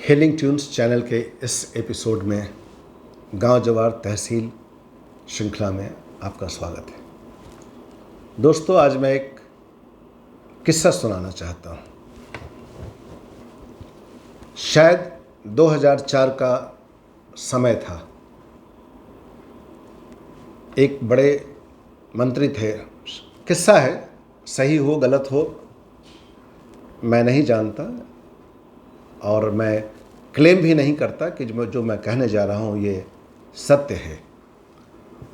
Healing tunes channel के इस episode में गांव जवार तहसील श्रृंखला में आपका स्वागत है। दोस्तों, आज मैं एक किस्सा सुनाना चाहता हूँ। शायद 2004 का समय था। एक बड़े मंत्री थे। किस्सा है, सही हो गलत हो मैं नहीं जानता और मैं क्लेम भी नहीं करता कि जो मैं कहने जा रहा हूँ ये सत्य है,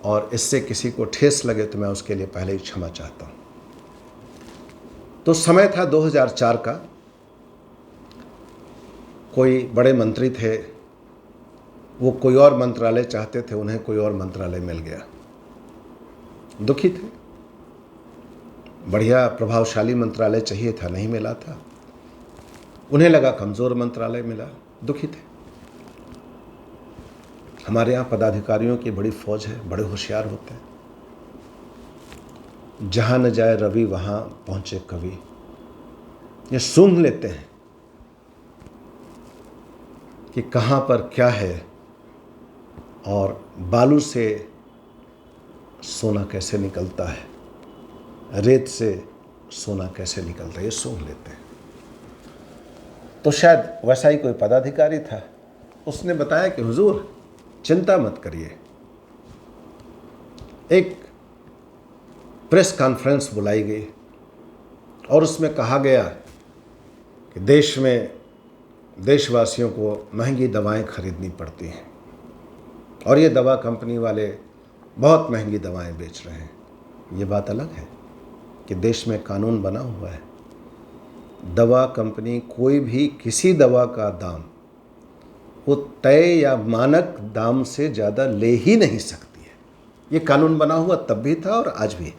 और इससे किसी को ठेस लगे तो मैं उसके लिए पहले ही क्षमा चाहता हूँ। तो समय था 2004 का। कोई बड़े मंत्री थे, वो कोई और मंत्रालय चाहते थे, उन्हें कोई और मंत्रालय मिल गया। दुखी थे, बढ़िया प्रभावशाली मंत्रालय चाहिए था, नहीं मिला था। उन्हें लगा कमज़ोर मंत्रालय मिला, दुखी थे। हमारे यहाँ पदाधिकारियों की बड़ी फौज है, बड़े होशियार होते हैं। जहाँ न जाए रवि वहाँ पहुँचे कवि, ये सूंघ लेते हैं कि कहाँ पर क्या है और बालू से सोना कैसे निकलता है, रेत से सोना कैसे निकलता है, ये सूंघ लेते हैं। तो शायद वैसा ही कोई पदाधिकारी था। उसने बताया कि हुजूर चिंता मत करिए, एक प्रेस कॉन्फ्रेंस बुलाई गई और उसमें कहा गया कि देश में देशवासियों को महंगी दवाएं खरीदनी पड़ती हैं और ये दवा कंपनी वाले बहुत महंगी दवाएं बेच रहे हैं। ये बात अलग है कि देश में कानून बना हुआ है, दवा कंपनी कोई भी किसी दवा का दाम वो तय या मानक दाम से ज़्यादा ले ही नहीं सकती है। ये कानून बना हुआ तब भी था और आज भी है।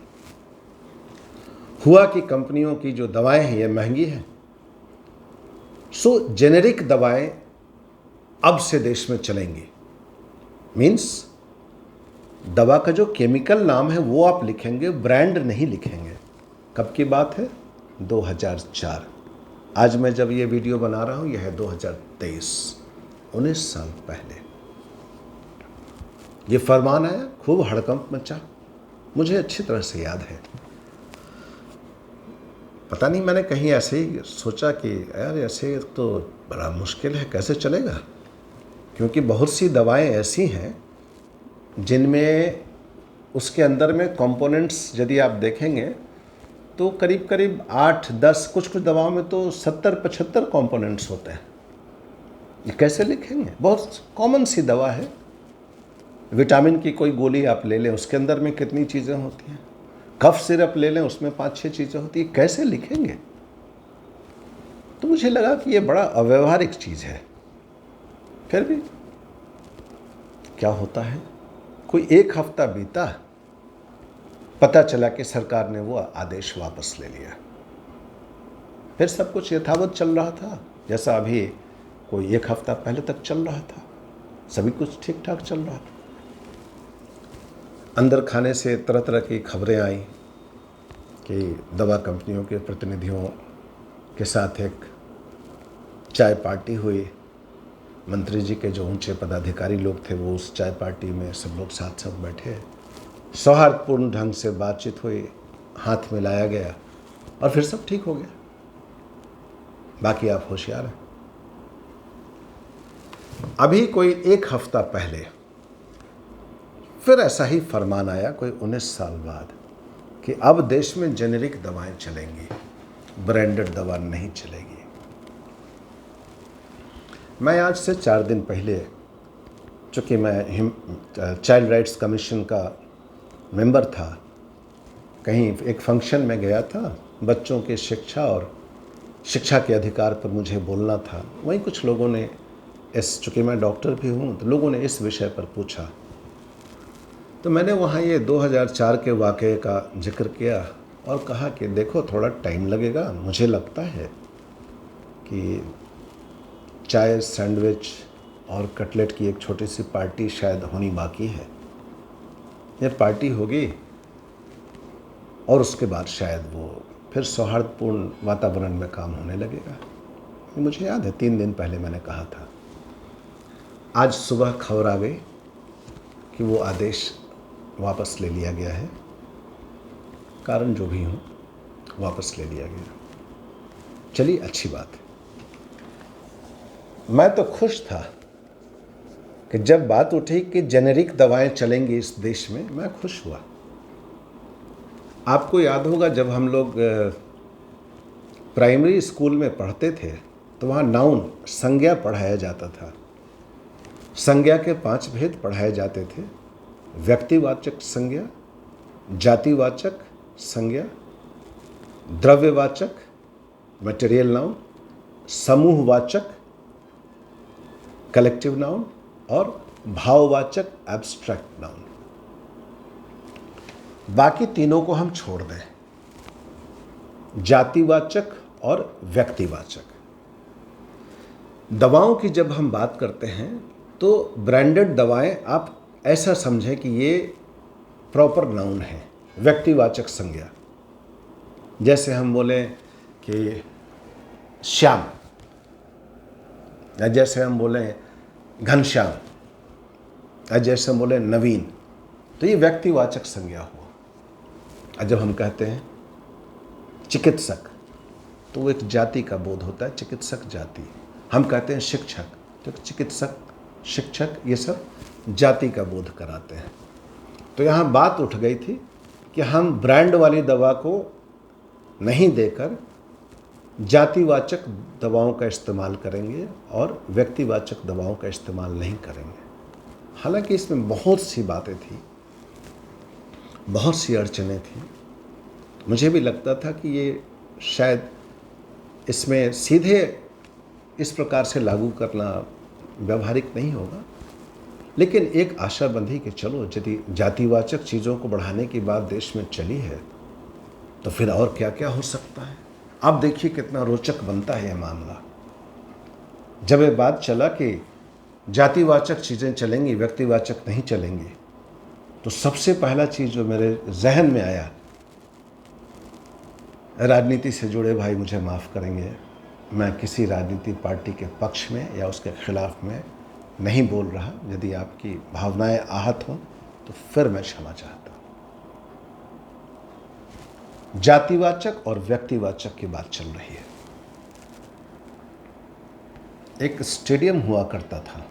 हुआ कि कंपनियों की जो दवाएं हैं ये महंगी हैं, सो जेनेरिक दवाएं अब से देश में चलेंगी। मीन्स दवा का जो केमिकल नाम है वो आप लिखेंगे, ब्रांड नहीं लिखेंगे। कब की बात है? 2004। आज मैं जब ये वीडियो बना रहा हूँ यह है 2023, 19 साल पहले ये फरमान आया। खूब हड़कंप मचा, मुझे अच्छी तरह से याद है। पता नहीं, मैंने कहीं ऐसे ही सोचा कि यार ऐसे तो बड़ा मुश्किल है, कैसे चलेगा, क्योंकि बहुत सी दवाएं ऐसी हैं जिनमें उसके अंदर में कंपोनेंट्स यदि आप देखेंगे तो करीब करीब 8-10, कुछ दवाओं में तो 70-75 कंपोनेंट्स होते हैं। ये कैसे लिखेंगे? बहुत कॉमन सी दवा है। विटामिन की कोई गोली आप ले लें, उसके अंदर में कितनी चीज़ें होती हैं। कफ सिरप ले लें, उसमें 5-6 चीज़ें होती हैं। कैसे लिखेंगे? तो मुझे लगा कि ये बड़ा अव्यवहारिक चीज़ है। फिर भी क्या होता है, कोई एक हफ्ता बीता, पता चला कि सरकार ने वो आदेश वापस ले लिया। फिर सब कुछ यथावत चल रहा था जैसा अभी कोई एक हफ्ता पहले तक चल रहा था। सभी कुछ ठीक ठाक चल रहा था। अंदर खाने से तरह तरह की खबरें आई कि दवा कंपनियों के प्रतिनिधियों के साथ एक चाय पार्टी हुई। मंत्री जी के जो ऊंचे पदाधिकारी लोग थे वो उस चाय पार्टी में सब लोग साथ साथ बैठे, सौहार्दपूर्ण ढंग से बातचीत हुई, हाथ मिलाया गया और फिर सब ठीक हो गया। बाकी आप होशियार हैं। अभी कोई एक हफ्ता पहले फिर ऐसा ही फरमान आया, कोई 19 साल बाद, कि अब देश में जेनेरिक दवाएं चलेंगी, ब्रांडेड दवा नहीं चलेगी। मैं आज से 4 दिन पहले, चूँकि मैं चाइल्ड राइट्स कमीशन का मेंबर था, कहीं एक फंक्शन में गया था। बच्चों की शिक्षा और शिक्षा के अधिकार पर मुझे बोलना था। वहीं कुछ लोगों ने चूँकि मैं डॉक्टर भी हूँ तो लोगों ने इस विषय पर पूछा, तो मैंने वहाँ ये 2004 के वाक़ये का जिक्र किया और कहा कि देखो थोड़ा टाइम लगेगा। मुझे लगता है कि चाय, सैंडविच और कटलेट की एक छोटी सी पार्टी शायद होनी बाकी है। ये पार्टी होगी और उसके बाद शायद वो फिर सौहार्दपूर्ण वातावरण में काम होने लगेगा। मुझे याद है 3 दिन पहले मैंने कहा था। आज सुबह खबर आ गई कि वो आदेश वापस ले लिया गया है, कारण जो भी हो वापस ले लिया गया। चलिए, अच्छी बात है। मैं तो खुश था कि जब बात उठी कि जेनेरिक दवाएं चलेंगी इस देश में, मैं खुश हुआ। आपको याद होगा जब हम लोग प्राइमरी स्कूल में पढ़ते थे तो वहाँ नाउन संज्ञा पढ़ाया जाता था। संज्ञा के 5 भेद पढ़ाए जाते थे: व्यक्तिवाचक संज्ञा, जातिवाचक संज्ञा, द्रव्यवाचक मटेरियल नाउन, समूहवाचक कलेक्टिव नाउन और भाववाचक एब्स्ट्रैक्ट नाउन। बाकी तीनों को हम छोड़ दें, जातिवाचक और व्यक्तिवाचक। दवाओं की जब हम बात करते हैं तो ब्रांडेड दवाएं आप ऐसा समझें कि ये प्रॉपर नाउन है, व्यक्तिवाचक संज्ञा। जैसे हम बोलें कि श्याम, या जैसे हम बोलें घनश्याम, या जैसे हम बोलें नवीन, तो ये व्यक्तिवाचक संज्ञा हुआ। और जब हम कहते हैं चिकित्सक, तो वो एक जाति का बोध होता है, चिकित्सक जाति। हम कहते हैं शिक्षक, तो चिकित्सक, शिक्षक, ये सब जाति का बोध कराते हैं। तो यहाँ बात उठ गई थी कि हम ब्रांड वाली दवा को नहीं देकर जातिवाचक दवाओं का इस्तेमाल करेंगे और व्यक्तिवाचक दवाओं का इस्तेमाल नहीं करेंगे। हालांकि इसमें बहुत सी बातें थी, बहुत सी अड़चनें थी। मुझे भी लगता था कि ये शायद इसमें सीधे इस प्रकार से लागू करना व्यावहारिक नहीं होगा, लेकिन एक आशा बंधी कि चलो, यदि जातिवाचक चीज़ों को बढ़ाने की बात देश में चली है तो फिर और क्या क्या हो सकता है। अब देखिए कितना रोचक बनता है यह मामला। जब ये बात चला कि जातिवाचक चीज़ें चलेंगी, व्यक्तिवाचक नहीं चलेंगी, तो सबसे पहला चीज़ जो मेरे जहन में आया, राजनीति से जुड़े भाई मुझे माफ़ करेंगे, मैं किसी राजनीतिक पार्टी के पक्ष में या उसके खिलाफ में नहीं बोल रहा। यदि आपकी भावनाएं आहत हों तो फिर मैं क्षमा चाहता हूँ। जातिवाचक और व्यक्तिवाचक की बात चल रही है। एक स्टेडियम हुआ करता था,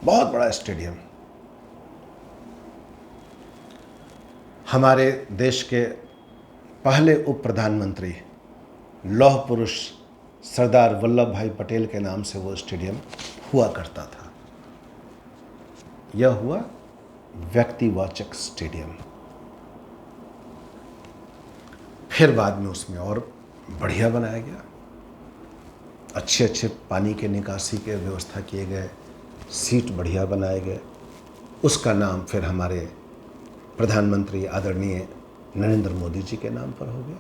बहुत बड़ा स्टेडियम। हमारे देश के पहले उप प्रधानमंत्री लौह पुरुष सरदार वल्लभ भाई पटेल के नाम से वो स्टेडियम हुआ करता था। यह हुआ व्यक्तिवाचक स्टेडियम। फिर बाद में उसमें और बढ़िया बनाया गया, अच्छे अच्छे पानी के निकासी के व्यवस्था किए गए, सीट बढ़िया बनाए गए। उसका नाम फिर हमारे प्रधानमंत्री आदरणीय नरेंद्र मोदी जी के नाम पर हो गया।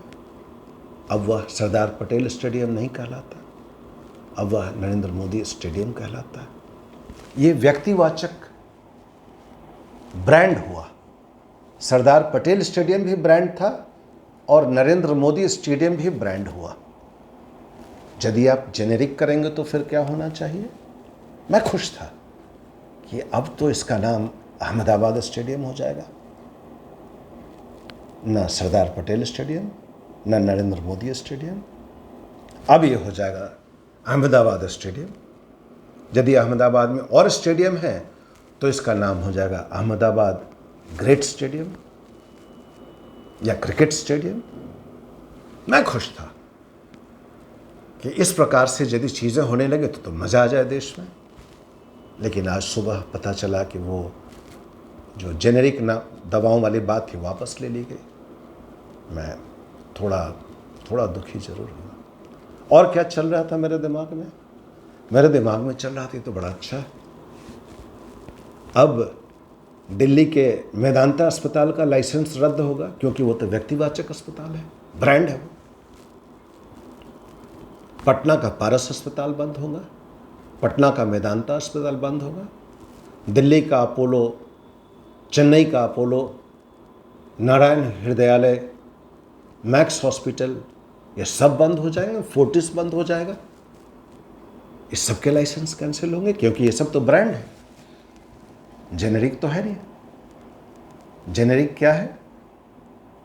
अब वह सरदार पटेल स्टेडियम नहीं कहलाता, अब वह नरेंद्र मोदी स्टेडियम कहलाता है। ये व्यक्तिवाचक ब्रांड हुआ। सरदार पटेल स्टेडियम भी ब्रांड था और नरेंद्र मोदी स्टेडियम भी ब्रांड हुआ। यदि आप जेनेरिक करेंगे तो फिर क्या होना चाहिए? मैं खुश था कि अब तो इसका नाम अहमदाबाद स्टेडियम हो जाएगा। न सरदार पटेल स्टेडियम, न नरेंद्र मोदी स्टेडियम, अब ये हो जाएगा अहमदाबाद स्टेडियम। यदि अहमदाबाद में और स्टेडियम है तो इसका नाम हो जाएगा अहमदाबाद ग्रेट स्टेडियम या क्रिकेट स्टेडियम। मैं खुश था कि इस प्रकार से यदि चीज़ें होने लगे तो मज़ा आ जाए देश में। लेकिन आज सुबह पता चला कि वो जो जेनेरिक दवाओं वाली बात थी वापस ले ली गई। मैं थोड़ा दुखी जरूर हुआ। और क्या चल रहा था मेरे दिमाग में? मेरे दिमाग में चल रहा था तो बड़ा अच्छा, अब दिल्ली के मेदांता अस्पताल का लाइसेंस रद्द होगा, क्योंकि वो तो व्यक्तिवाचक अस्पताल है, ब्रांड है वो। पटना का पारस अस्पताल बंद होगा, पटना का मेदांता अस्पताल बंद होगा, दिल्ली का अपोलो, चेन्नई का Apollo, Narayan Hrudayalaya, max hospital, ये सब बंद हो जाएंगे, फोर्टिस बंद हो जाएगा। इस सब के लाइसेंस कैंसिल होंगे, क्योंकि ये सब तो ब्रांड है, जेनेरिक तो है नहीं। जेनेरिक क्या है?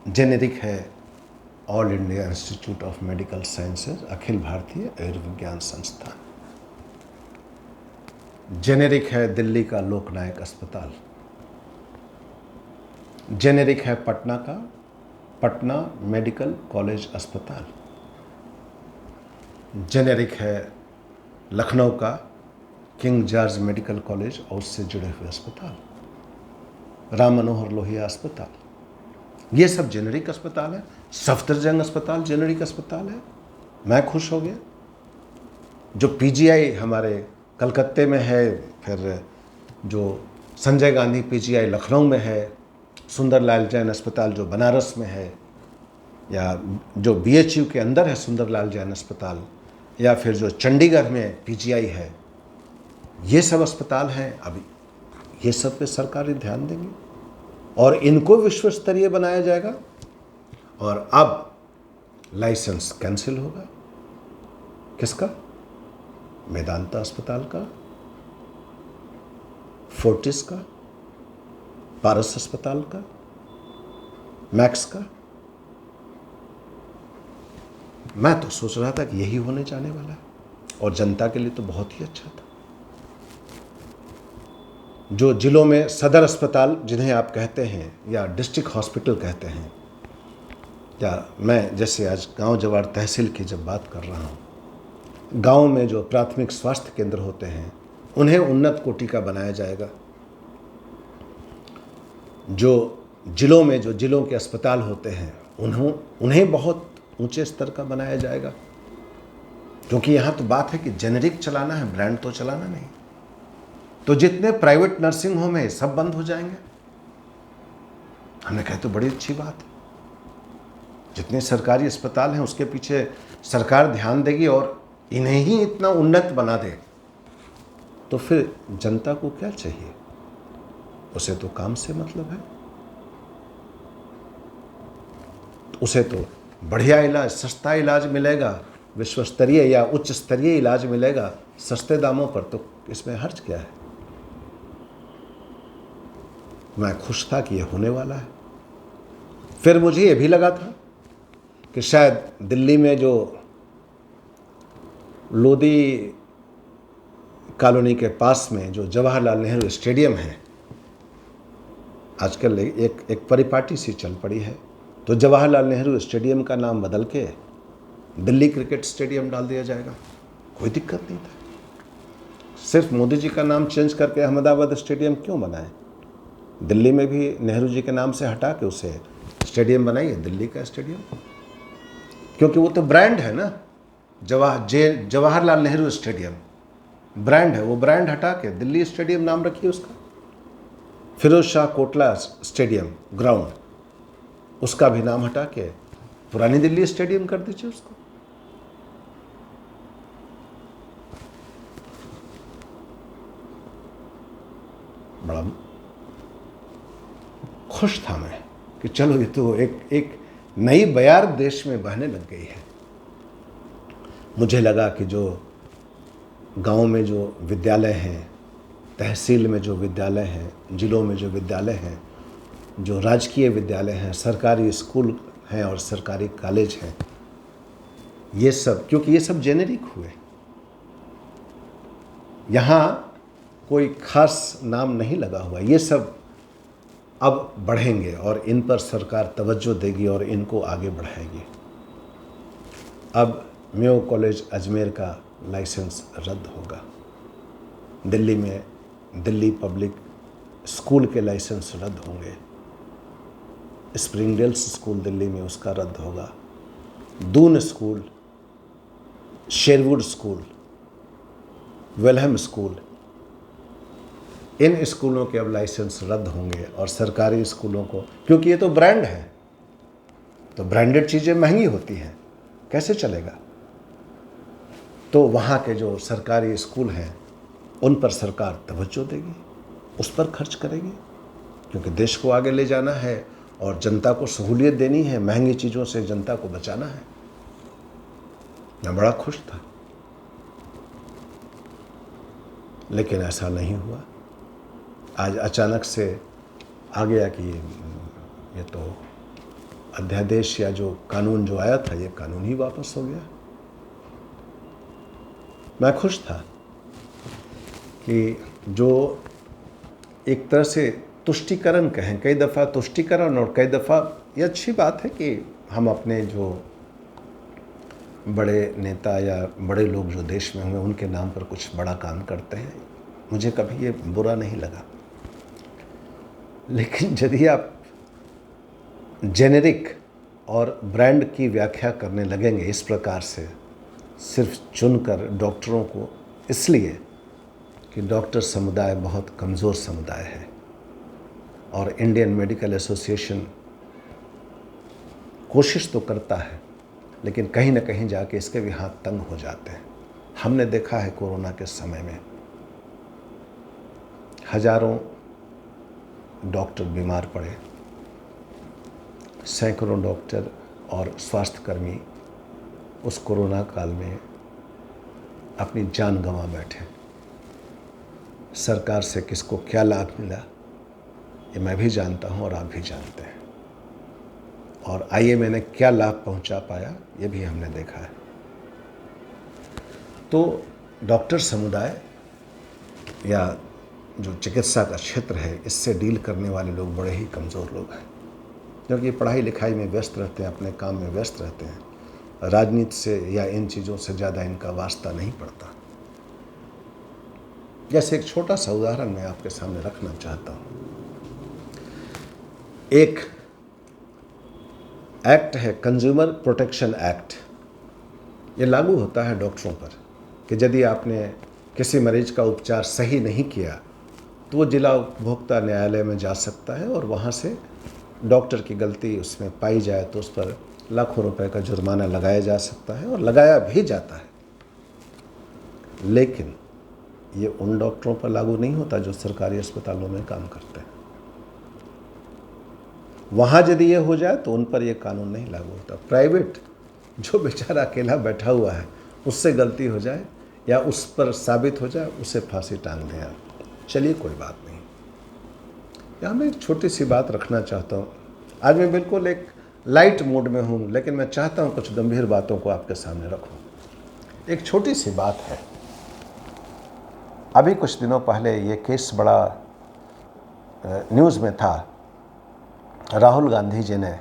जेनेरिक है All India Institute of Medical Sciences, अखिल भारतीय आयुर्विज्ञान संस्थान। जेनेरिक है दिल्ली का लोकनायक अस्पताल। जेनेरिक है पटना का पटना मेडिकल कॉलेज अस्पताल। जेनेरिक है लखनऊ का किंग जॉर्ज मेडिकल कॉलेज और उससे जुड़े हुए अस्पताल, राम मनोहर लोहिया अस्पताल, ये सब जेनेरिक अस्पताल है। सफदरजंग अस्पताल जेनेरिक अस्पताल है। मैं खुश हो गया। जो पीजीआई हमारे कलकत्ते में है, फिर जो संजय गांधी पीजीआई लखनऊ में है, सुंदरलाल जैन अस्पताल जो बनारस में है, या जो बीएचयू के अंदर है सुंदरलाल जैन अस्पताल, या फिर जो चंडीगढ़ में पीजीआई है, ये सब अस्पताल हैं। अभी ये सब पे सरकार ध्यान देंगी और इनको विश्व स्तरीय बनाया जाएगा। और अब लाइसेंस कैंसिल होगा। किसका? मेदांता अस्पताल का, फोर्टिस का, पारस अस्पताल का, मैक्स का। मैं तो सोच रहा था कि यही होने जाने वाला है, और जनता के लिए तो बहुत ही अच्छा था। जो जिलों में सदर अस्पताल जिन्हें आप कहते हैं, या डिस्ट्रिक्ट हॉस्पिटल कहते हैं, या मैं जैसे आज गांव जवार तहसील की जब बात कर रहा हूँ, गांव में जो प्राथमिक स्वास्थ्य केंद्र होते हैं उन्हें उन्नत कोटि का बनाया जाएगा। जो जिलों में जो जिलों के अस्पताल होते हैं उन्हें बहुत ऊंचे स्तर का बनाया जाएगा, क्योंकि यहाँ तो बात है कि जेनेरिक चलाना है, ब्रांड तो चलाना नहीं। तो जितने प्राइवेट नर्सिंग होम है सब बंद हो जाएंगे। हमने कहा तो बड़ी अच्छी बात है। जितने सरकारी अस्पताल हैं उसके पीछे सरकार ध्यान देगी और इन्हें ही इतना उन्नत बना दे, तो फिर जनता को क्या चाहिए? उसे तो काम से मतलब है। उसे तो बढ़िया इलाज, सस्ता इलाज मिलेगा, विश्व स्तरीय या उच्च स्तरीय इलाज मिलेगा सस्ते दामों पर, तो इसमें हर्ज क्या है? मैं खुश था कि यह होने वाला है। फिर मुझे ये भी लगा था कि शायद दिल्ली में जो लोधी कॉलोनी के पास में जो जवाहरलाल नेहरू स्टेडियम है, आजकल एक परिपाटी सी चल पड़ी है, तो जवाहरलाल नेहरू स्टेडियम का नाम बदल के दिल्ली क्रिकेट स्टेडियम डाल दिया जाएगा। कोई दिक्कत नहीं था। सिर्फ मोदी जी का नाम चेंज करके अहमदाबाद स्टेडियम क्यों बनाएं? दिल्ली में भी नेहरू जी के नाम से हटा के उसे स्टेडियम बनाइए, दिल्ली का स्टेडियम, क्योंकि वो तो ब्रांड है ना। जवाहरलाल नेहरू स्टेडियम ब्रांड है, वो ब्रांड हटा के दिल्ली स्टेडियम नाम रखिए उसका। फिरोज शाह कोटला स्टेडियम ग्राउंड, उसका भी नाम हटा के पुरानी दिल्ली स्टेडियम कर दीजिए उसको। बड़ा खुश था मैं कि चलो ये तो एक नई बयार देश में बहने लग गई है। मुझे लगा कि जो गांव में जो विद्यालय हैं, तहसील में जो विद्यालय हैं, जिलों में जो विद्यालय हैं, जो राजकीय विद्यालय हैं, सरकारी स्कूल हैं और सरकारी कॉलेज हैं, ये सब, क्योंकि ये सब जेनेरिक हुए, यहाँ कोई खास नाम नहीं लगा हुआ, ये सब अब बढ़ेंगे और इन पर सरकार तवज्जो देगी और इनको आगे बढ़ाएगी। अब मेयो कॉलेज अजमेर का लाइसेंस रद्द होगा। दिल्ली में दिल्ली पब्लिक स्कूल के लाइसेंस रद्द होंगे। स्प्रिंगडेल्स स्कूल दिल्ली में उसका रद्द होगा। Doon school, Sherwood school, Welham school, इन स्कूलों के अब लाइसेंस रद्द होंगे और सरकारी स्कूलों को, क्योंकि ये तो ब्रांड है, तो ब्रांडेड चीज़ें महंगी होती हैं, कैसे चलेगा? तो वहाँ के जो सरकारी स्कूल हैं उन पर सरकार तवज्जो देगी, उस पर खर्च करेगी, क्योंकि देश को आगे ले जाना है और जनता को सहूलियत देनी है, महंगी चीज़ों से जनता को बचाना है। मैं बड़ा खुश था। लेकिन ऐसा नहीं हुआ। आज अचानक से आ गया कि ये तो अध्यादेश या जो कानून जो आया था, ये कानून ही वापस हो गया। मैं खुश था कि जो एक तरह से तुष्टीकरण कहें, कई दफ़ा तुष्टीकरण और कई दफ़ा ये अच्छी बात है कि हम अपने जो बड़े नेता या बड़े लोग जो देश में हुए उनके नाम पर कुछ बड़ा काम करते हैं। मुझे कभी ये बुरा नहीं लगा। लेकिन यदि आप जेनेरिक और ब्रांड की व्याख्या करने लगेंगे इस प्रकार से, सिर्फ चुनकर डॉक्टरों को, इसलिए कि डॉक्टर समुदाय बहुत कमज़ोर समुदाय है और इंडियन मेडिकल एसोसिएशन कोशिश तो करता है, लेकिन कहीं ना कहीं जाके इसके भी हाथ तंग हो जाते हैं। हमने देखा है कोरोना के समय में हजारों डॉक्टर बीमार पड़े, सैकड़ों डॉक्टर और स्वास्थ्यकर्मी उस कोरोना काल में अपनी जान गंवा बैठे। सरकार से किसको क्या लाभ मिला ये मैं भी जानता हूँ और आप भी जानते हैं, और आईएमए ने क्या लाभ पहुँचा पाया ये भी हमने देखा है। तो डॉक्टर समुदाय या जो चिकित्सा का क्षेत्र है, इससे डील करने वाले लोग बड़े ही कमज़ोर लोग हैं, क्योंकि पढ़ाई लिखाई में व्यस्त रहते हैं, अपने काम में व्यस्त रहते हैं। राजनीति से या इन चीज़ों से ज़्यादा इनका वास्ता नहीं पड़ता। जैसे एक छोटा सा उदाहरण मैं आपके सामने रखना चाहता हूँ। एक एक्ट है, कंज्यूमर प्रोटेक्शन एक्ट। ये लागू होता है डॉक्टरों पर कि यदि आपने किसी मरीज का उपचार सही नहीं किया तो वो जिला उपभोक्ता न्यायालय में जा सकता है और वहाँ से डॉक्टर की गलती उसमें पाई जाए तो उस पर लाखों रुपए का जुर्माना लगाया जा सकता है और लगाया भी जाता है। लेकिन ये उन डॉक्टरों पर लागू नहीं होता जो सरकारी अस्पतालों में काम करते हैं। वहाँ यदि ये हो जाए तो उन पर ये कानून नहीं लागू होता। प्राइवेट जो बेचारा अकेला बैठा हुआ है उससे गलती हो जाए या उस पर साबित हो जाए, उसे फांसी टांग दें आप। चलिए कोई बात नहीं। यहाँ मैं एक छोटी सी बात रखना चाहता हूँ। आज मैं बिल्कुल एक लाइट मूड में हूँ, लेकिन मैं चाहता हूँ कुछ गंभीर बातों को आपके सामने रखूँ। एक छोटी सी बात है। अभी कुछ दिनों पहले ये केस बड़ा न्यूज़ में था। राहुल गांधी जी ने,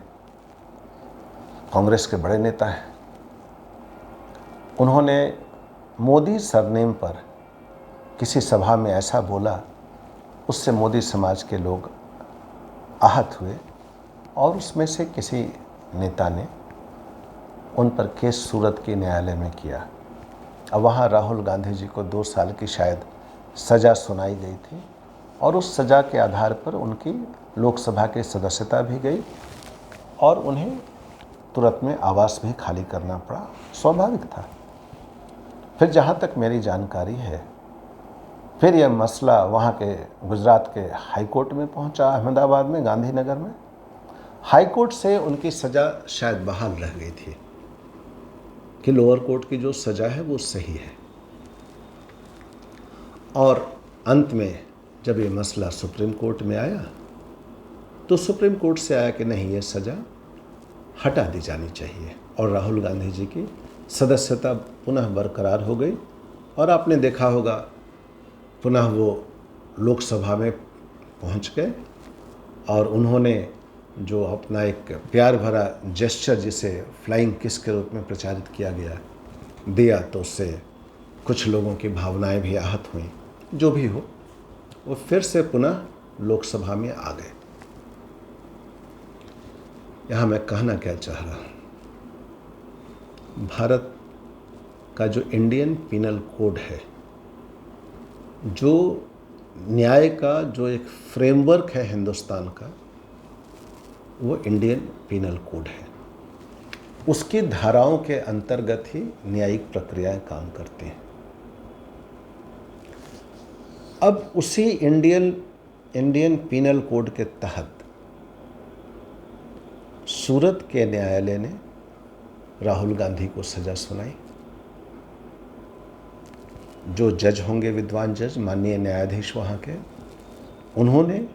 कांग्रेस के बड़े नेता हैं, उन्होंने मोदी सरनेम पर किसी सभा में ऐसा बोला, उससे मोदी समाज के लोग आहत हुए और उसमें से किसी नेता ने उन पर केस सूरत के न्यायालय में किया। अब वहाँ राहुल गांधी जी को 2 साल की शायद सज़ा सुनाई गई थी और उस सज़ा के आधार पर उनकी लोकसभा की सदस्यता भी गई और उन्हें तुरंत में आवास भी खाली करना पड़ा। स्वाभाविक था। फिर जहाँ तक मेरी जानकारी है, फिर यह मसला वहाँ के गुजरात के हाई कोर्ट में पहुँचा, अहमदाबाद में, गांधीनगर में। हाई कोर्ट से उनकी सज़ा शायद बहाल रह गई थी कि लोअर कोर्ट की जो सज़ा है वो सही है। और अंत में जब ये मसला सुप्रीम कोर्ट में आया तो सुप्रीम कोर्ट से आया कि नहीं, ये सज़ा हटा दी जानी चाहिए और राहुल गांधी जी की सदस्यता पुनः बरकरार हो गई। और आपने देखा होगा पुनः वो लोकसभा में पहुंच गए और उन्होंने जो अपना एक प्यार भरा जेस्चर, जिसे फ्लाइंग किस के रूप में प्रचारित किया गया, दिया, तो उससे कुछ लोगों की भावनाएं भी आहत हुई। जो भी हो, वो फिर से पुनः लोकसभा में आ गए। यहाँ मैं कहना क्या चाह रहा हूँ, भारत का जो इंडियन पीनल कोड है, जो न्याय का जो एक फ्रेमवर्क है हिंदुस्तान का, वो इंडियन पीनल कोड है। उसकी धाराओं के अंतर्गत ही न्यायिक प्रक्रियाएं काम करती हैं। अब उसी इंडियन पीनल कोड के तहत सूरत के न्यायालय ने राहुल गांधी को सज़ा सुनाई। जो जज होंगे, विद्वान जज, माननीय न्यायाधीश वहाँ के, उन्होंने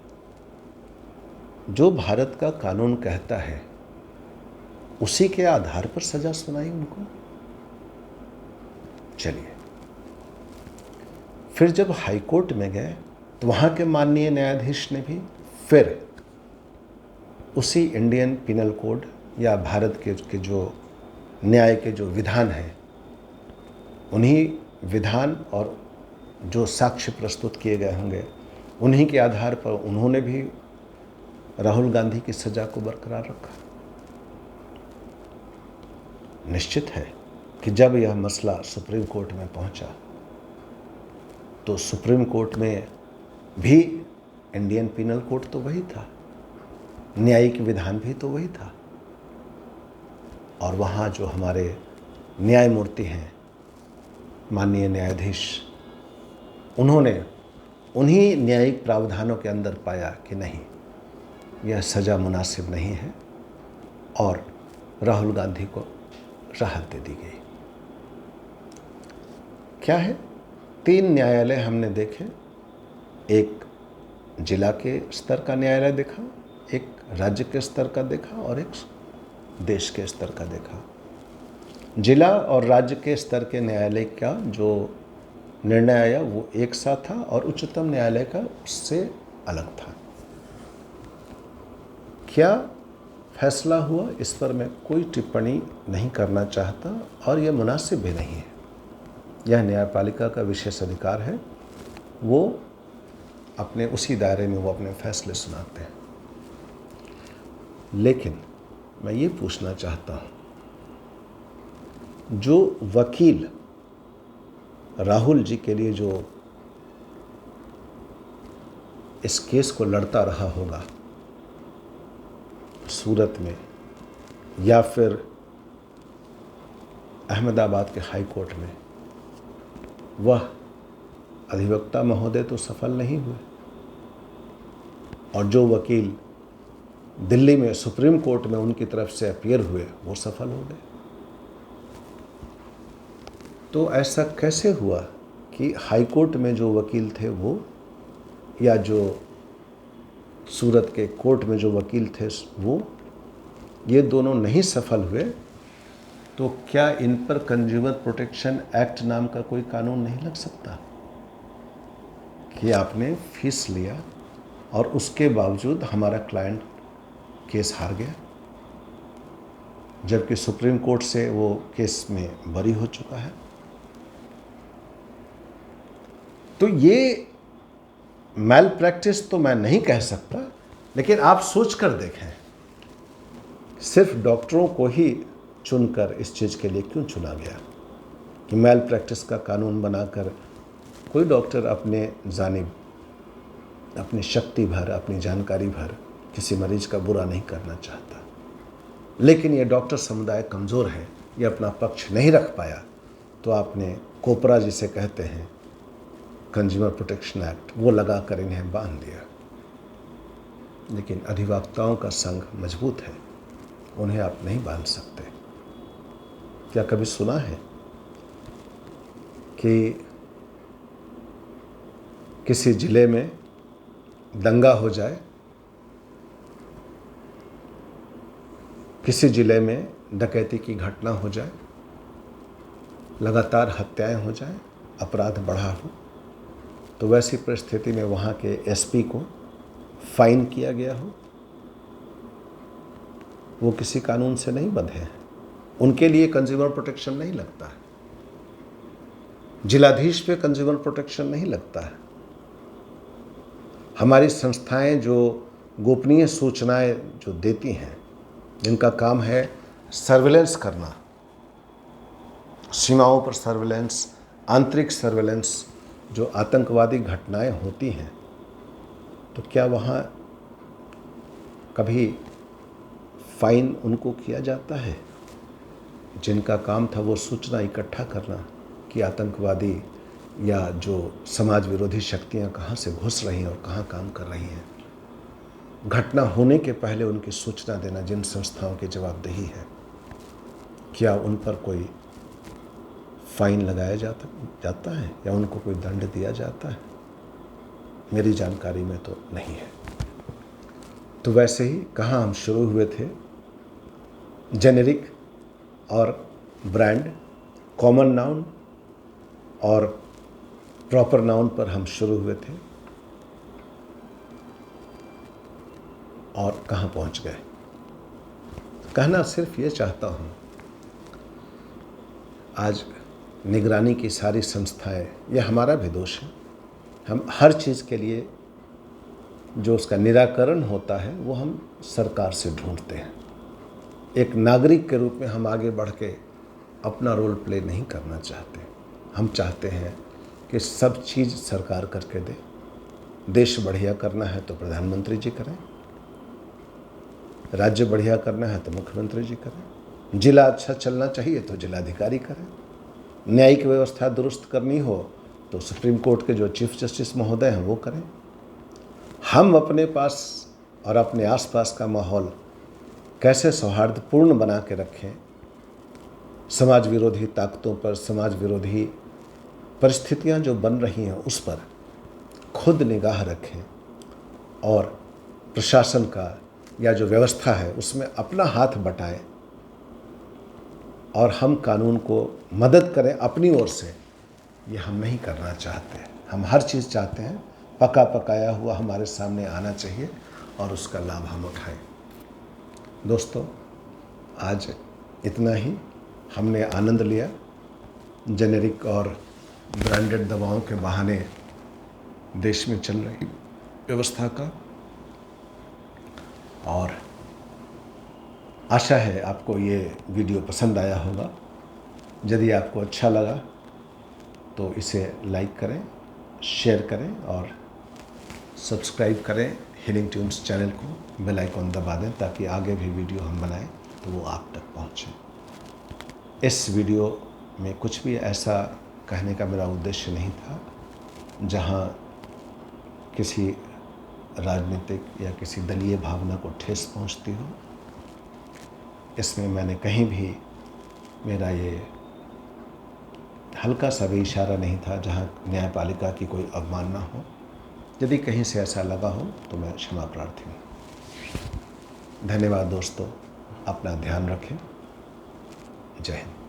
जो भारत का कानून कहता है उसी के आधार पर सजा सुनाई उनको। चलिए, फिर जब हाई कोर्ट में गए तो वहाँ के माननीय न्यायाधीश ने भी फिर उसी इंडियन पिनल कोड या भारत के जो न्याय के जो विधान हैं, उन्हीं विधान और जो साक्ष्य प्रस्तुत किए गए होंगे उन्हीं के आधार पर उन्होंने भी राहुल गांधी की सज़ा को बरकरार रखा। निश्चित है कि जब यह मसला सुप्रीम कोर्ट में पहुंचा तो सुप्रीम कोर्ट में भी इंडियन पिनल कोड तो वही था, न्यायिक विधान भी तो वही था, और वहाँ जो हमारे न्यायमूर्ति हैं, माननीय न्यायाधीश, उन्होंने उन्हीं न्यायिक प्रावधानों के अंदर पाया कि नहीं, यह सज़ा मुनासिब नहीं है और राहुल गांधी को राहत दे दी गई। क्या है, 3 न्यायालय हमने देखे, एक जिला के स्तर का न्यायालय देखा, एक राज्य के स्तर का देखा और एक देश के स्तर का देखा। जिला और राज्य के स्तर के न्यायालय का जो निर्णय आया वो एक सा था और उच्चतम न्यायालय का उससे अलग था। क्या फैसला हुआ इस पर मैं कोई टिप्पणी नहीं करना चाहता और यह मुनासिब भी नहीं है। यह न्यायपालिका का विशेष अधिकार है, वो अपने उसी दायरे में वो अपने फैसले सुनाते हैं। लेकिन मैं ये पूछना चाहता हूँ, जो वकील राहुल जी के लिए जो इस केस को लड़ता रहा होगा सूरत में या फिर अहमदाबाद के हाई कोर्ट में, वह अधिवक्ता महोदय तो सफल नहीं हुए, और जो वकील दिल्ली में सुप्रीम कोर्ट में उनकी तरफ से अपीयर हुए वो सफल हो गए। तो ऐसा कैसे हुआ कि हाई कोर्ट में जो वकील थे वो, या जो सूरत के कोर्ट में जो वकील थे वो, ये दोनों नहीं सफल हुए? तो क्या इन पर कंज्यूमर प्रोटेक्शन एक्ट नाम का कोई कानून नहीं लग सकता कि आपने फीस लिया और उसके बावजूद हमारा क्लाइंट केस हार गया, जबकि सुप्रीम कोर्ट से वो केस में बरी हो चुका है? तो ये मैल प्रैक्टिस तो मैं नहीं कह सकता, लेकिन आप सोच कर देखें, सिर्फ डॉक्टरों को ही चुनकर इस चीज़ के लिए क्यों चुना गया कि मैल प्रैक्टिस का कानून बनाकर कोई डॉक्टर अपने जानिब, अपनी शक्ति भर, अपनी जानकारी भर किसी मरीज का बुरा नहीं करना चाहता, लेकिन ये डॉक्टर समुदाय कमज़ोर है, ये अपना पक्ष नहीं रख पाया, तो आपने कोपरा जिसे कहते हैं कंज्यूमर प्रोटेक्शन एक्ट, वो लगा कर इन्हें बांध दिया। लेकिन अधिवक्ताओं का संघ मजबूत है, उन्हें आप नहीं बांध सकते। क्या कभी सुना है कि किसी जिले में दंगा हो जाए, किसी जिले में डकैती की घटना हो जाए, लगातार हत्याएं हो जाएं, अपराध बढ़ा हो, तो वैसी परिस्थिति में वहाँ के एसपी को फाइन किया गया हो? वो किसी कानून से नहीं बंधे हैं, उनके लिए कंज्यूमर प्रोटेक्शन नहीं लगता है, जिलाधीश पे कंज्यूमर प्रोटेक्शन नहीं लगता है। हमारी संस्थाएं जो गोपनीय सूचनाएं जो देती हैं, जिनका काम है सर्विलेंस करना, सीमाओं पर सर्विलेंस, आंतरिक सर्विलेंस, जो आतंकवादी घटनाएं होती हैं, तो क्या वहाँ कभी फाइन उनको किया जाता है? जिनका काम था वो सूचना इकट्ठा करना कि आतंकवादी या जो समाज विरोधी शक्तियाँ कहाँ से घुस रही हैं और कहाँ काम कर रही हैं, घटना होने के पहले उनकी सूचना देना जिन संस्थाओं की जवाबदेही है, क्या उन पर कोई फाइन लगाया जाता है या उनको कोई दंड दिया जाता है? मेरी जानकारी में तो नहीं है। तो वैसे ही कहाँ हम शुरू हुए थे, जेनेरिक और ब्रांड, कॉमन नाउन और प्रॉपर नाउन पर हम शुरू हुए थे और कहाँ पहुँच गए। कहना सिर्फ ये चाहता हूँ, आज निगरानी की सारी संस्थाएं, ये हमारा भी दोष है, हम हर चीज़ के लिए जो उसका निराकरण होता है वो हम सरकार से ढूंढते हैं। एक नागरिक के रूप में हम आगे बढ़ के अपना रोल प्ले नहीं करना चाहते। हम चाहते हैं कि सब चीज़ सरकार करके दे। देश बढ़िया करना है तो प्रधानमंत्री जी करें, राज्य बढ़िया करना है तो मुख्यमंत्री जी करें, जिला अच्छा चलना चाहिए तो जिलाधिकारी करें, न्यायिक व्यवस्था दुरुस्त करनी हो तो सुप्रीम कोर्ट के जो चीफ जस्टिस महोदय हैं वो करें। हम अपने पास और अपने आसपास का माहौल कैसे सौहार्दपूर्ण बना के रखें, समाज विरोधी ताकतों पर, समाज विरोधी परिस्थितियां जो बन रही हैं उस पर खुद निगाह रखें और प्रशासन का या जो व्यवस्था है उसमें अपना हाथ बटाएं और हम कानून को मदद करें अपनी ओर से, ये हम नहीं करना चाहते। हम हर चीज़ चाहते हैं पका पकाया हुआ हमारे सामने आना चाहिए और उसका लाभ हम उठाएं। दोस्तों, आज इतना ही। हमने आनंद लिया जेनेरिक और ब्रांडेड दवाओं के बहाने देश में चल रही व्यवस्था का, और आशा है आपको ये वीडियो पसंद आया होगा। यदि आपको अच्छा लगा तो इसे लाइक करें, शेयर करें और सब्सक्राइब करें हीलिंग ट्यून्स चैनल को, बेल आइकॉन दबा दें ताकि आगे भी वीडियो हम बनाएं तो वो आप तक पहुंचे। इस वीडियो में कुछ भी ऐसा कहने का मेरा उद्देश्य नहीं था जहां किसी राजनीतिक या किसी दलीय भावना को ठेस पहुंचती हो। इसमें मैंने कहीं भी मेरा ये हल्का सा भी इशारा नहीं था जहां न्यायपालिका की कोई अवमानना हो। यदि कहीं से ऐसा लगा हो तो मैं क्षमा प्रार्थी हूँ। धन्यवाद दोस्तों, अपना ध्यान रखें। जय हिंद।